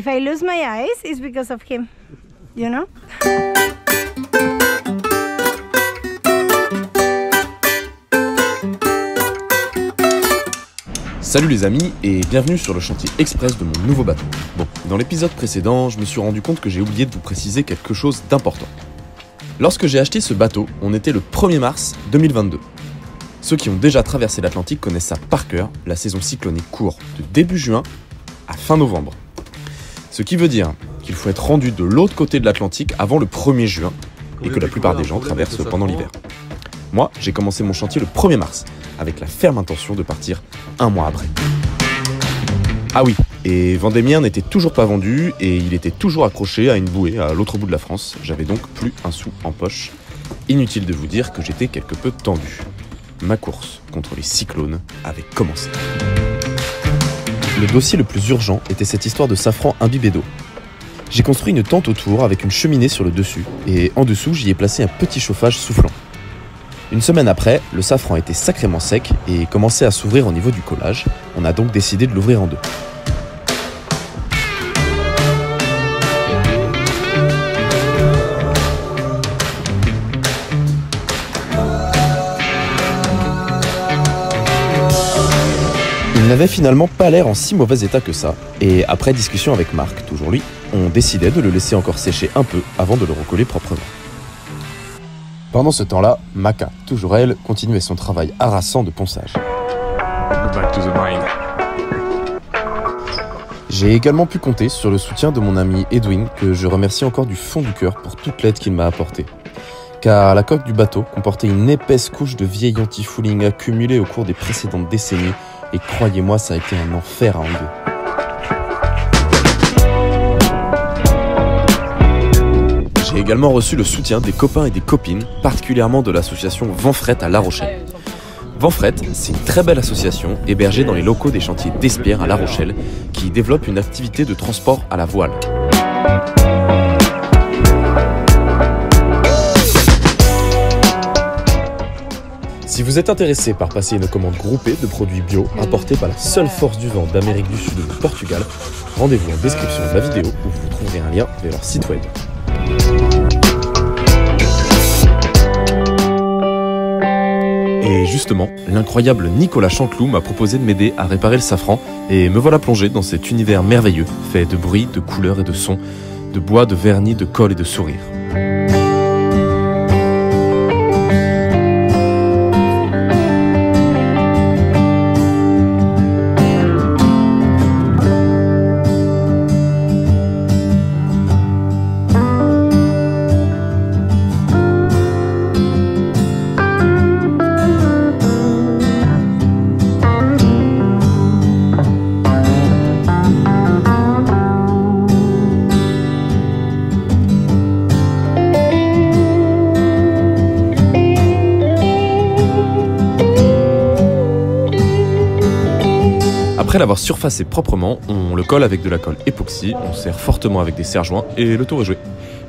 If I lose my eyes, it's because of him, you know? Salut les amis et bienvenue sur le chantier express de mon nouveau bateau. Bon, dans l'épisode précédent, je me suis rendu compte que j'ai oublié de vous préciser quelque chose d'important. Lorsque j'ai acheté ce bateau, on était le 1er mars 2022. Ceux qui ont déjà traversé l'Atlantique connaissent ça par cœur, la saison cyclonique court de début juin à fin novembre. Ce qui veut dire qu'il faut être rendu de l'autre côté de l'Atlantique avant le 1er juin et que la plupart des gens traversent pendant l'hiver. Moi, j'ai commencé mon chantier le 1er mars, avec la ferme intention de partir un mois après. Ah oui, et Vendémiaire n'était toujours pas vendu et il était toujours accroché à une bouée à l'autre bout de la France. J'avais donc plus un sou en poche. Inutile de vous dire que j'étais quelque peu tendu. Ma course contre les cyclones avait commencé. Le dossier le plus urgent était cette histoire de safran imbibé d'eau. J'ai construit une tente autour avec une cheminée sur le dessus et en dessous j'y ai placé un petit chauffage soufflant. Une semaine après, le safran était sacrément sec et commençait à s'ouvrir au niveau du collage. On a donc décidé de l'ouvrir en deux. Il n'avait finalement pas l'air en si mauvais état que ça, et après discussion avec Marc, toujours lui, on décidait de le laisser encore sécher un peu avant de le recoller proprement. Pendant ce temps-là, Maca, toujours elle, continuait son travail harassant de ponçage. J'ai également pu compter sur le soutien de mon ami Edwin, que je remercie encore du fond du cœur pour toute l'aide qu'il m'a apportée. Car la coque du bateau comportait une épaisse couche de vieil anti-fouling accumulée au cours des précédentes décennies, et croyez-moi, ça a été un enfer à enlever. J'ai également reçu le soutien des copains et des copines, particulièrement de l'association Ventfret à La Rochelle. Ventfret, c'est une très belle association hébergée dans les locaux des chantiers d'Espierres à La Rochelle qui développe une activité de transport à la voile. Si vous êtes intéressé par passer une commande groupée de produits bio importés par la seule force du vent d'Amérique du Sud ou du Portugal, rendez-vous en description de la vidéo où vous trouverez un lien vers leur site web. Et justement, l'incroyable Nicolas Chanteloup m'a proposé de m'aider à réparer le safran et me voilà plongé dans cet univers merveilleux, fait de bruit, de couleurs et de sons, de bois, de vernis, de colle et de sourires. Après l'avoir surfacé proprement, on le colle avec de la colle époxy, on serre fortement avec des serre-joints et le tour est joué.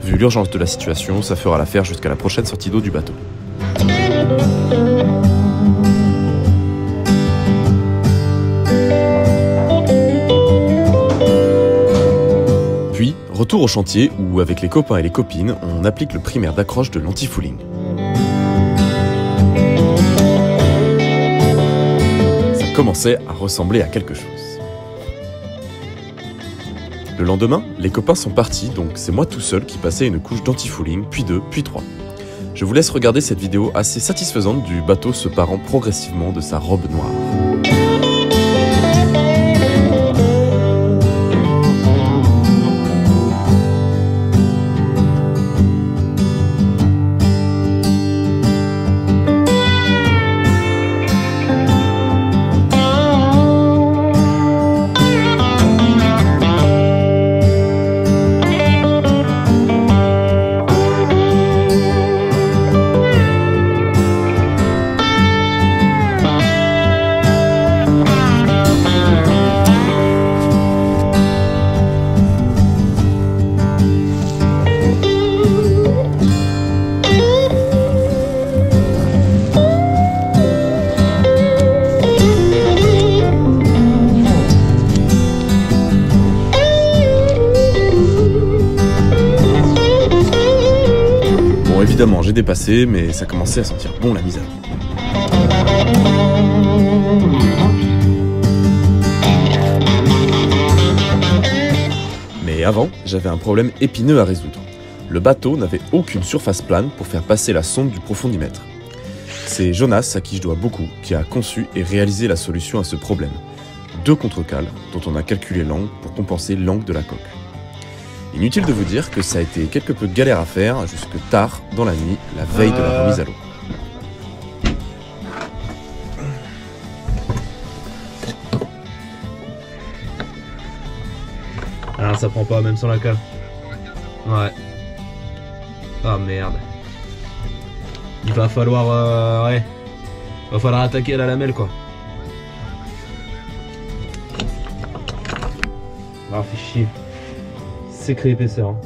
Vu l'urgence de la situation, ça fera l'affaire jusqu'à la prochaine sortie d'eau du bateau. Puis, retour au chantier où, avec les copains et les copines, on applique le primaire d'accroche de l'anti-fouling. Commençait à ressembler à quelque chose. Le lendemain, les copains sont partis, donc c'est moi tout seul qui passais une couche d'anti-fouling, puis deux, puis trois. Je vous laisse regarder cette vidéo assez satisfaisante du bateau se parant progressivement de sa robe noire. Évidemment, j'ai dépassé, mais ça commençait à sentir bon la mise à l'eau. Mais avant, j'avais un problème épineux à résoudre. Le bateau n'avait aucune surface plane pour faire passer la sonde du profondimètre. C'est Jonas, à qui je dois beaucoup, qui a conçu et réalisé la solution à ce problème. 2 contre-cales, dont on a calculé l'angle pour compenser l'angle de la coque. Inutile de vous dire que ça a été quelque peu galère à faire jusque tard dans la nuit, la veille de la remise à l'eau. Ah, ça prend pas même sans la cale. Ouais. Ah merde. Il va falloir ouais. Va falloir attaquer à la lamelle quoi. Ah fait chier. Sacré épaisseur. Hein.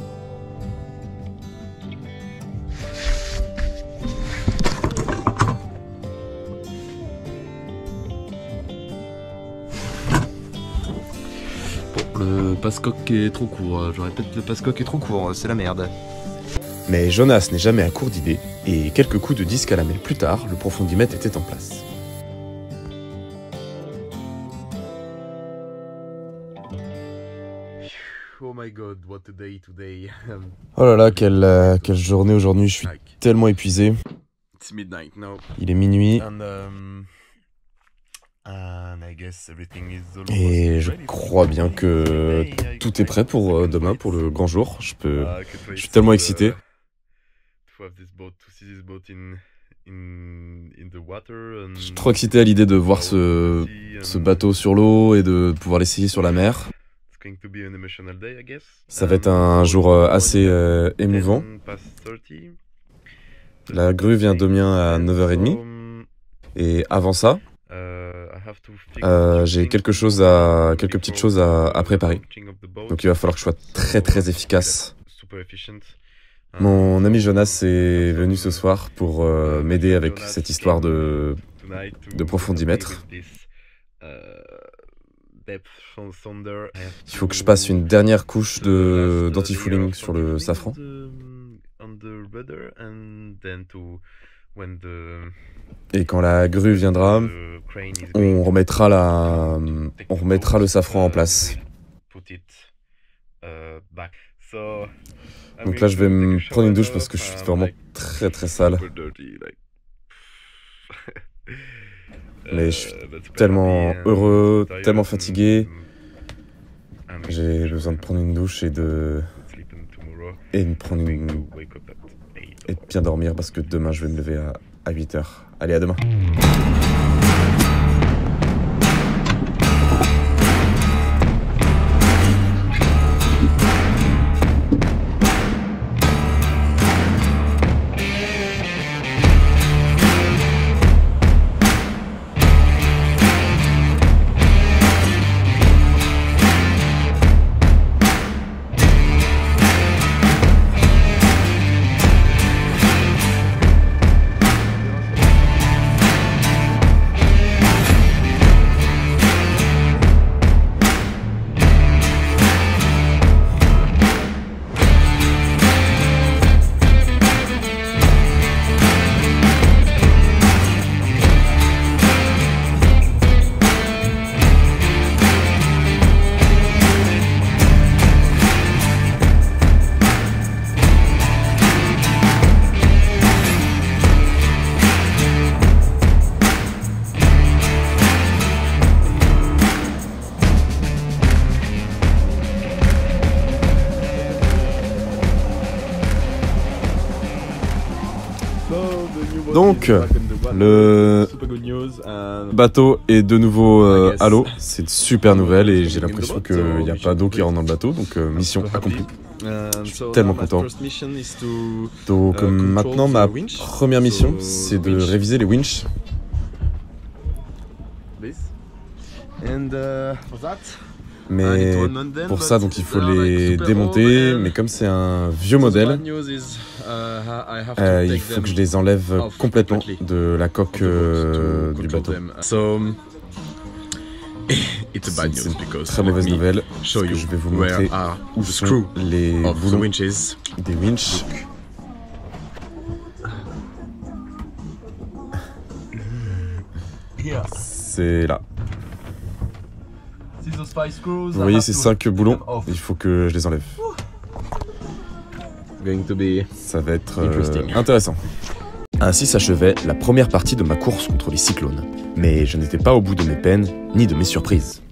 Bon, le passe-coque est trop court, je répète, le passe-coque est trop court, c'est la merde. Mais Jonas n'est jamais à court d'idées, et quelques coups de disque à la mêle plus tard, le profondimètre était en place. Oh my god, what a day today. Oh là là, quelle journée aujourd'hui, je suis tellement épuisé. It's midnight now. Il est minuit. And I guess everything is almost Et je ready. crois bien que tout est prêt pour demain, pour le grand jour. Je suis tellement excité. Je suis trop excité à l'idée de voir ce bateau sur l'eau et de pouvoir l'essayer sur la mer. Ça va être un jour assez émouvant. La grue vient d'Amiens à 9h30. Et avant ça, j'ai quelques petites choses à préparer. Donc il va falloir que je sois très très efficace. Mon ami Jonas est venu ce soir pour m'aider avec cette histoire de profondimètre. Il faut que je passe une dernière couche d'anti-fouling sur le safran. Et quand la grue viendra, on remettra le safran en place. Donc là, je vais me prendre une douche parce que je suis vraiment très très sale. Mais je suis tellement heureux, tellement fatigué. J'ai besoin de prendre une douche et de bien dormir parce que demain je vais me lever à 8h. Allez, à demain. Donc, le bateau est de nouveau à l'eau. C'est une super nouvelle et j'ai l'impression qu'il n'y a pas d'eau qui rentre dans le bateau. Donc, mission accomplie. Je suis tellement content. Donc, maintenant, ma première mission, c'est de réviser les winches. Mais pour ça, donc, il faut les démonter. Mais comme c'est un vieux modèle, il faut que je les enlève complètement de la coque du bateau. C'est une très mauvaise nouvelle, parce que je vais vous montrer où sont les boulons des winches. here. C'est là. See those 5 screws? Vous voyez ces 5 boulons? Il faut que je les enlève. Going to be... Ça va être Interesting. intéressant. Ainsi s'achevait la première partie de ma course contre les cyclones. Mais je n'étais pas au bout de mes peines, ni de mes surprises.